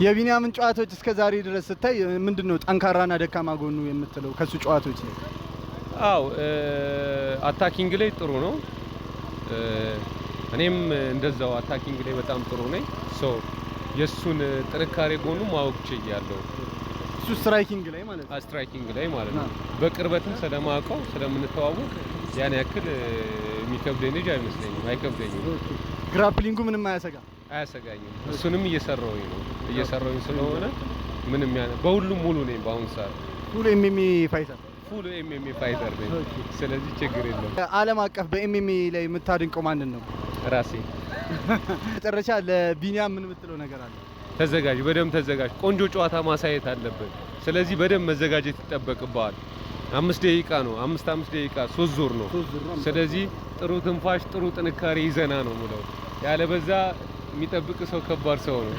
የቢኒያምን ጨዋታዎች እስከ ዛሬ ድረስ ስታይ ምንድነው ጠንካራና ደካማ ጎኑ የምትለው ከሱ ጨዋታዎች ላይ? አው አታኪንግ ላይ ጥሩ ነው። እኔም እንደዛው አታኪንግ ላይ በጣም ጥሩ ነኝ። ሶ የሱን ጥንካሬ ጎኑ ማወቅ ችያለሁ። እሱ ስትራይኪንግ ላይ ማለት ነው። ስትራይኪንግ ላይ ማለት ነው። በቅርበትም ስለማውቀው ስለምንተዋወቅ ያን ያክል የሚከብደኝ ልጅ አይመስለኝም፣ አይከብደኝም። ግራፕሊንጉ ምንም አያሰጋኝም። እሱንም እየሰራሁኝ ስለሆነ ምንም በሁሉም ሙሉ ነኝ። በአሁን ሰዓት ፉል ኤምኤምኤ ፋይተር ነኝ። ስለዚህ ችግር የለም። ዓለም አቀፍ በኤምኤምኤ ላይ የምታድንቀው ማንን ነው? ራሴ። መጨረሻ ለቢኒያም ምን የምትለው ነገር አለ? ተዘጋጅ፣ በደንብ ተዘጋጅ። ቆንጆ ጨዋታ ማሳየት አለብን። ስለዚህ በደንብ መዘጋጀት ይጠበቅብሃል። 5 ደቂቃ ነው፣ 5 ደቂቃ 3 ዙር ነው። ስለዚህ ጥሩ ትንፋሽ፣ ጥሩ ጥንካሬ ይዘና ነው ሙለው። ያለበዛ የሚጠብቅ ሰው ከባድ ሰው ነው።